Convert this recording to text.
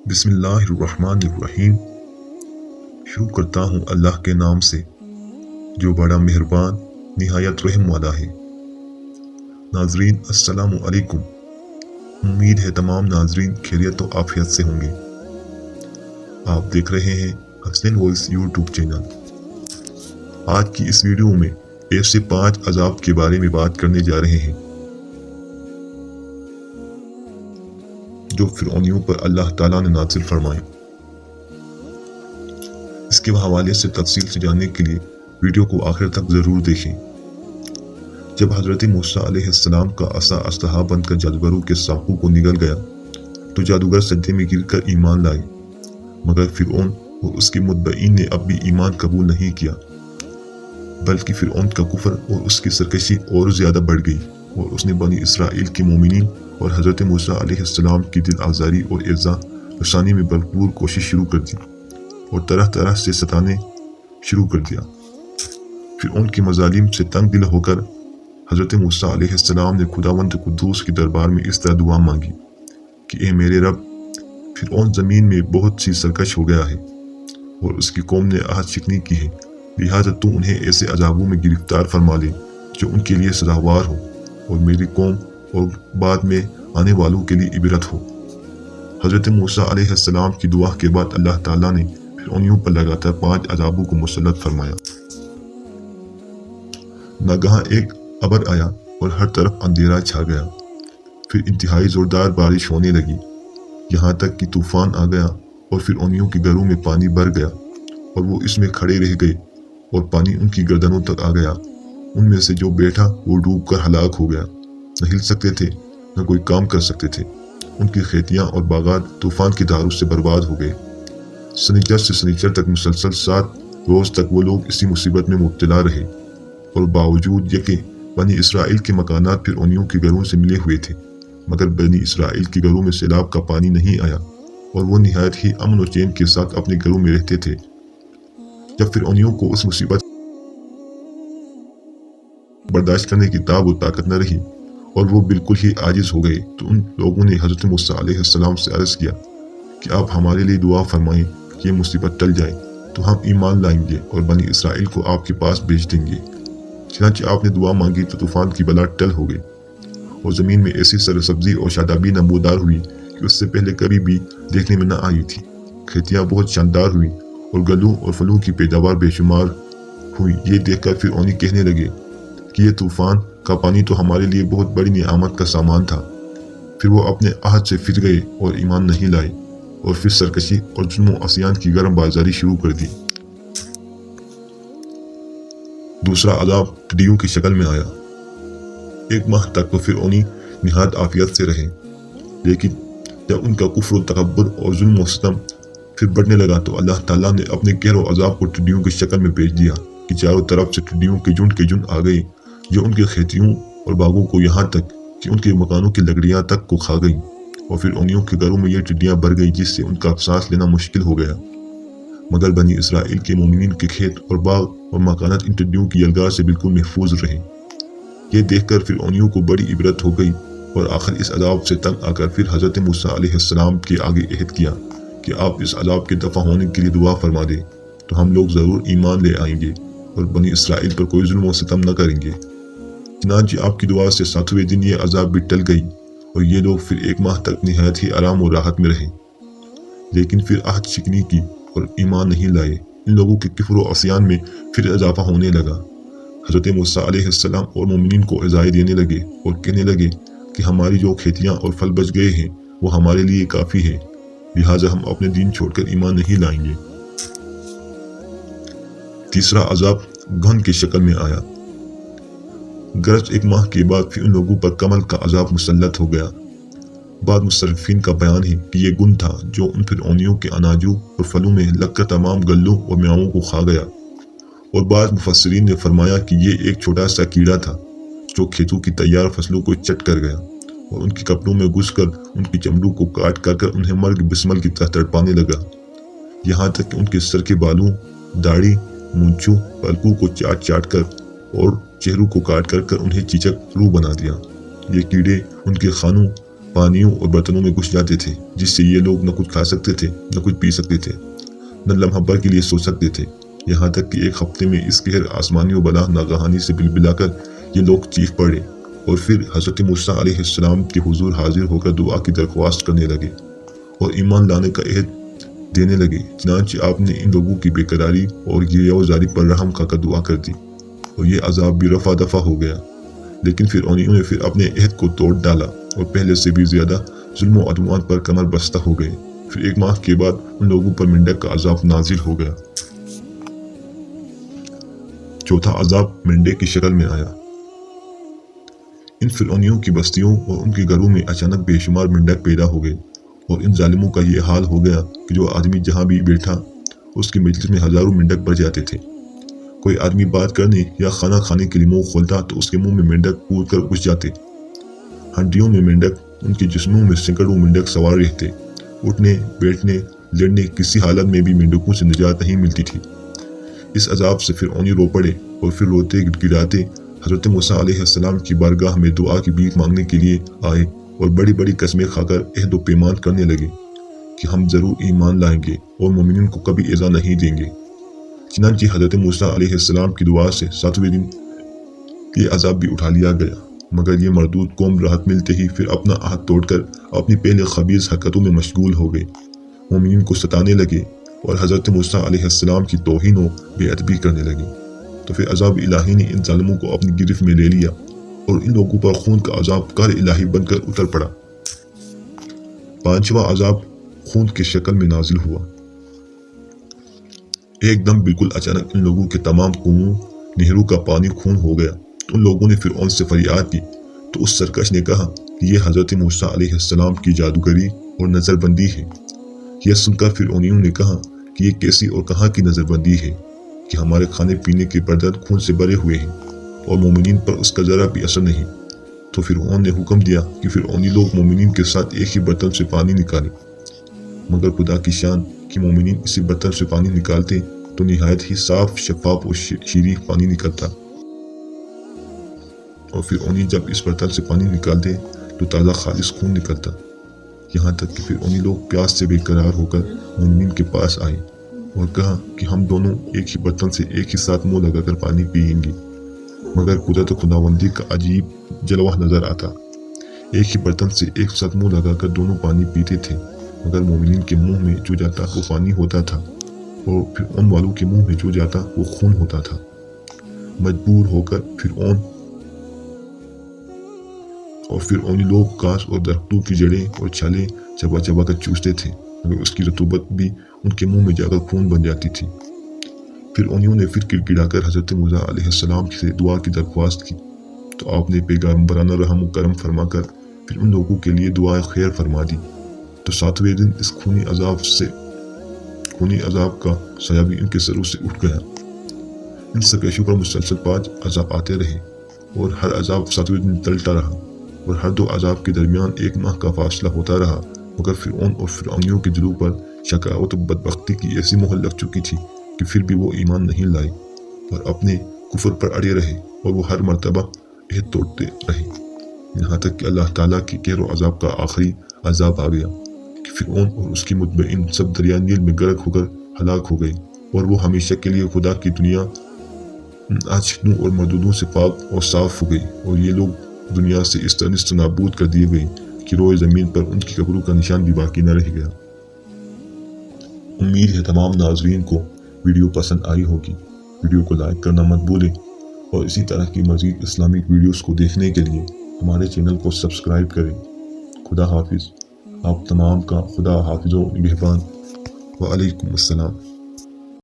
بسم اللہ الرحمن الرحیم۔ شروع کرتا ہوں اللہ کے نام سے جو بڑا مہربان نہایت رحم والا ہے۔ ناظرین السلام علیکم۔ امید ہے تمام ناظرین خیریت و عافیت سے ہوں گے۔ آپ دیکھ رہے ہیں حسنین وائس یوٹیوب چینل۔ آج کی اس ویڈیو میں ایسے 5 عذاب کے بارے میں بات کرنے جا رہے ہیں جو فرعونیوں پر اللہ تعالیٰ نے نازل فرمائے۔ اس کے حوالے سے تفصیل سے جاننے کے لیے ویڈیو کو آخر تک ضرور دیکھیں۔ جب حضرت موسیٰ علیہ السلام کا عصا اسلحہ بن کر جادوگروں کے ساقوں کو نگل گیا تو جادوگر سجدے میں گر کر ایمان لائے، مگر فرعون اور اس کے متبعین نے اب بھی ایمان قبول نہیں کیا، بلکہ فرعون کا کفر اور اس کی سرکشی اور زیادہ بڑھ گئی، اور اس نے بنی اسرائیل کے مومنین اور حضرت موسیٰ علیہ السلام کی دل آزاری اور ایذا رسانی میں بھرپور کوشش شروع کر دی اور طرح طرح سے ستانے شروع کر دیا۔ فرعون کے مظالم سے تنگ دل ہو کر حضرت موسیٰ علیہ السلام نے خداوند قدوس کے دربار میں اس طرح دعا مانگی کہ اے میرے رب، فرعون زمین میں بہت سی سرکش ہو گیا ہے اور اس کی قوم نے عہد شکنی کی ہے، لہٰذا تو انہیں ایسے عذابوں میں گرفتار فرما لے جو ان کے لیے سزاوار ہو اور میری قوم اور بعد میں آنے والوں کے لیے عبرت ہو۔ حضرت موسیٰ علیہ السلام کی دعا کے بعد اللہ تعالیٰ نے فرعونیوں پر لگاتار 5 عذابوں کو مسلط فرمایا۔ ناگہاں ایک ابر آیا اور ہر طرف اندھیرا چھا گیا، پھر انتہائی زوردار بارش ہونے لگی، یہاں تک کہ طوفان آ گیا اور فرعونیوں کے گھروں میں پانی بھر گیا اور وہ اس میں کھڑے رہ گئے اور پانی ان کی گردنوں تک آ گیا۔ ان میں سے جو بیٹھا وہ ڈوب کر ہلاک ہو گیا، نہ ہل سکتے تھے نہ کوئی کام کر سکتے تھے۔ ان کی کھیتیاں اور باغات طوفان کی دھاروں سے برباد ہو گئے۔ سنیچر سے سنیچر تک مسلسل 7 روز تک وہ لوگ اسی مصیبت میں مبتلا رہے، اور باوجود یہ کہ بنی اسرائیل کے مکانات فرعونیوں کے گھروں سے ملے ہوئے تھے، مگر بنی اسرائیل کے گھروں میں سیلاب کا پانی نہیں آیا اور وہ نہایت ہی امن و چین کے ساتھ اپنے گھروں میں رہتے تھے۔ جب فرعونیوں کو اس مصیبت برداشت کرنے کی تاب و طاقت نہ رہی اور وہ بالکل ہی عاجز ہو گئے تو ان لوگوں نے حضرت موسیٰ علیہ السلام سے عرض کیا کہ آپ ہمارے لیے دعا فرمائیں کہ یہ مصیبت ٹل جائے تو ہم ایمان لائیں گے اور بنی اسرائیل کو آپ کے پاس بھیج دیں گے۔ چنانچہ آپ نے دعا مانگی تو طوفان کی بلا ٹل ہو گئی اور زمین میں ایسی سرسبزی اور شادابی نمودار ہوئی کہ اس سے پہلے کبھی بھی دیکھنے میں نہ آئی تھی۔ کھیتیاں بہت شاندار ہوئیں اور گلوں اور پھلوں کی پیداوار بے شمار ہوئی۔ یہ دیکھ کر فرعونی کہنے لگے کہ یہ طوفان کا پانی تو ہمارے لیے بہت بڑی نعمت کا سامان تھا۔ پھر وہ اپنے عہد سے پھر گئے اور ایمان نہیں لائے، اور پھر سرکشی اور ظلم و عصیان کی گرم بازاری شروع کر دی۔ دوسرا عذاب ٹڈیوں کی شکل میں آیا۔ 1 ماہ تک تو فرعونی نہایت عافیت سے رہے، لیکن جب ان کا کفر و تکبر اور ظلم و ستم پھر بڑھنے لگا تو اللہ تعالیٰ نے اپنے قہر و عذاب کو ٹڈیوں کی شکل میں بھیج دیا کہ چاروں طرف سے ٹڈیوں کے جھنڈ آ گئے جو ان کے کھیتیوں اور باغوں کو یہاں تک کہ ان کے مکانوں کی لکڑیاں تک کو کھا گئیں، اور فرعونیوں کے گھروں میں یہ ٹڈیاں بھر گئی جس سے ان کا سانس لینا مشکل ہو گیا۔ مگر بنی اسرائیل کے مومنین کے کھیت اور باغ اور مکانات ان ٹڈیوں کی یلغار سے بالکل محفوظ رہے۔ یہ دیکھ کر فرعونیوں کو بڑی عبرت ہو گئی، اور آخر اس عذاب سے تنگ آ کر پھر حضرت موسیٰ علیہ السلام کے آگے عہد کیا کہ آپ اس عذاب کے دفع ہونے کے لیے دعا فرما دیں تو ہم لوگ ضرور ایمان لے آئیں گے اور بنی اسرائیل پر کوئی ظلم و ستم نہ کریں گے۔ چنانچہ آپ کی دعا سے 7ویں دن یہ عذاب بھی ٹل گئی اور یہ لوگ پھر 1 ماہ تک نہایت ہی آرام و راحت میں رہے، لیکن پھر عہد شکنی کی اور ایمان نہیں لائے۔ ان لوگوں کے کفر و عصیان میں پھر اضافہ ہونے لگا۔ حضرت موسیٰ علیہ السلام اور مومنین کو اعزائے دینے لگے اور کہنے لگے کہ ہماری جو کھیتیاں اور پھل بچ گئے ہیں وہ ہمارے لیے کافی ہے، لہٰذا ہم اپنے دین چھوڑ کر ایمان نہیں لائیں گے۔ تیسرا عذاب گھن کی شکل میں آیا۔ گرچہ 1 ماہ کے بعد پھر ان لوگوں پر کمل کا عذاب مسلط ہو گیا۔ بعض مصرفین کا بیان ہے کہ یہ گن تھا جو ان فرعونیوں کے اناجوں اور پھلوں میں لگ کر تمام گلوں اور میووں کو کھا گیا، اور بعض مفسرین نے فرمایا کہ یہ ایک چھوٹا سا کیڑا تھا جو کھیتوں کی تیار فصلوں کو چٹ کر گیا اور ان کے کپڑوں میں گھس کر ان کی چمڑوں کو کاٹ کر انہیں مرگ بسمل کی طرح تڑپانے لگا، یہاں تک کہ ان کے سر کے بالوں، داڑھی، مونچھوں، پلکوں کو چاٹ کر اور چہروں کو کاٹ کر انہیں چیچک روح بنا دیا۔ یہ کیڑے ان کے خانوں پانیوں اور برتنوں میں گھس جاتے تھے، جس سے یہ لوگ نہ کچھ کھا سکتے تھے نہ کچھ پی سکتے تھے، نہ لمحہ بھر کے لیے سو سکتے تھے، یہاں تک کہ ایک ہفتے میں اس قہر آسمانی و بلا ناگہانی سے بلبلا کر یہ لوگ چیخ پڑے اور پھر حضرت موسیٰ علیہ السلام کے حضور حاضر ہو کر دعا کی درخواست کرنے لگے اور ایمان لانے کا عہد دینے لگے۔ چنانچہ آپ نے ان لوگوں کی بے قراری اور گریہوزاری پر رحم کھا کر دعا کر دی اور یہ عذاب بھی رفع دفع ہو گیا۔ لیکن فرعونیوں نے پھر اپنے عہد کو توڑ ڈالا اور پہلے سے بھی زیادہ ظلم و عدوان پر کمر بستہ ہو گئے۔ پھر 1 ماہ کے بعد ان لوگوں پر مینڈک کا عذاب نازل ہو گیا۔ چوتھا عذاب مینڈک کی شکل میں آیا۔ ان فرعونیوں کی بستیوں اور ان کے گھروں میں اچانک بے شمار مینڈک پیدا ہو گئے اور ان ظالموں کا یہ حال ہو گیا کہ جو آدمی جہاں بھی بیٹھا اس کی مجلس میں ہزاروں مینڈک بڑھ جاتے تھے۔ کوئی آدمی بات کرنے یا کھانا کھانے کے لیے منہ کھولتا تو اس کے منہ میں مینڈک کود کر گھس جاتے۔ ہڈیوں میں مینڈک، ان کے جسموں میں سینکڑوں مینڈک سوار رہتے۔ اٹھنے بیٹھنے لڑنے کسی حالت میں بھی مینڈکوں سے نجات نہیں ملتی تھی۔ اس عذاب سے فرعونی رو پڑے اور پھر روتے گڑگڑاتے حضرت موسیٰ علیہ السلام کی بارگاہ میں دعا کی بھیک مانگنے کے لیے آئے اور بڑی بڑی قسمیں کھا کر عہد و پیمان کرنے لگے کہ ہم ضرور ایمان لائیں گے اور مومنین کو کبھی ایذا نہیں دیں گے۔ چنانچہ حضرت موسیٰ علیہ السلام کی دعا سے 7ویں دن یہ عذاب بھی اٹھا لیا گیا، مگر یہ مردود قوم راحت ملتے ہی پھر اپنا عہد توڑ کر اپنی پہلے خبیث حرکتوں میں مشغول ہو گئے، مومنین کو ستانے لگے اور حضرت موسیٰ علیہ السلام کی توہین و بے ادبی کرنے لگے۔ تو پھر عذاب الہی نے ان ظالموں کو اپنی گرفت میں لے لیا اور ان لوگوں پر خون کا عذاب قہر الہی بن کر اتر پڑا۔ 5واں عذاب خون کی شکل میں نازل ہوا۔ ایک دم بالکل اچانک ان لوگوں کے تمام کنووں نہروں کا پانی خون ہو گیا۔ ان لوگوں نے فرعون سے فریاد کی تو اس سرکش نے کہا کہ یہ حضرت موسیٰ علیہ السلام کی جادوگری اور نظر بندی ہے۔ یہ سن کر فرعونیوں نے کہا کہ یہ کیسی اور کہاں کی نظر بندی ہے کہ ہمارے کھانے پینے کے برتن خون سے بھرے ہوئے ہیں اور مومنین پر اس کا ذرا بھی اثر نہیں۔ تو فرعون نے حکم دیا کہ فرعونی لوگ مومنین کے ساتھ ایک ہی برتن سے پانی نکالیں، مگر خدا کی شان کہ مومنین اسی برتن سے پانی نکالتے تو نہایت ہی صاف، شفاف اور شیریں پانی نکلتا، اور فرعونی جب اس برتن سے پانی نکالتے تو تازہ خالص خون نکلتا۔ یہاں تک کہ فرعونی لوگ پیاس سے بے قرار ہو کر مومنین کے پاس آئے اور کہا کہ ہم دونوں ایک ہی برتن سے ایک ہی ساتھ منہ لگا کر پانی پئیں گے، مگر قدرت خداوندی کا عجیب جلوہ نظر آتا۔ ایک ہی برتن سے ایک ساتھ منہ لگا کر دونوں پانی پیتے تھے، مگر مومنین کے منہ میں جو جاتا وہ پانی ہوتا تھا اور فرعون والوں کے منہ میں جو جاتا وہ خون ہوتا تھا۔ مجبور ہو کر فرعون اور فرعونی لوگ گھاس اور درختوں کی جڑیں اور چھالیں چبا چبا کر چوستے تھے، مگر اس کی رطوبت بھی ان کے منہ میں جا کر خون بن جاتی تھی۔ فرعونیوں نے پھر گڑگڑا کر حضرت موسیٰ علیہ السلام سے دعا کی درخواست کی تو آپ نے پیغمبرانہ رحم و کرم فرما کر پھر ان لوگوں کے لیے دعائے خیر فرما دی۔ تو 7ویں دن اس خونی عذاب کا سایہ بھی ان کے سروں سے اٹھ گیا۔ ان سرکشیوں پر مسلسل 5 عذاب آتے رہے اور ہر عذاب 7ویں دن ٹلتا رہا اور ہر 2 عذاب کے درمیان 1 ماہ کا فاصلہ ہوتا رہا، مگر فرعون اور فرعونیوں کے دلوں پر شقاوت و بدبختی کی ایسی مہر لگ چکی تھی کہ پھر بھی وہ ایمان نہیں لائے اور اپنے کفر پر اڑے رہے اور وہ ہر مرتبہ عہد توڑتے رہے، یہاں تک کہ اللہ تعالیٰ کی قہر و عذاب کا آخری عذاب آ گیا کہ فرعون اور اس کی متبعین سب دریا نیل میں غرق ہو کر ہلاک ہو گئے اور وہ ہمیشہ کے لیے خدا کی دنیا عاشقوں اور مردودوں سے پاک اور صاف ہو گئی اور یہ لوگ دنیا سے اس طرح نیست و نابود کر دیے گئے کہ روئے زمین پر ان کی قبروں کا نشان بھی باقی نہ رہ گیا۔ امید ہے تمام ناظرین کو ویڈیو پسند آئی ہوگی۔ ویڈیو کو لائک کرنا مت بھولیں اور اسی طرح کی مزید اسلامک ویڈیوز کو دیکھنے کے لیے ہمارے چینل کو سبسکرائب کریں۔ خدا حافظ۔ آپ تمام کا خدا حافظ و نگہبان۔ وعلیکم السلام۔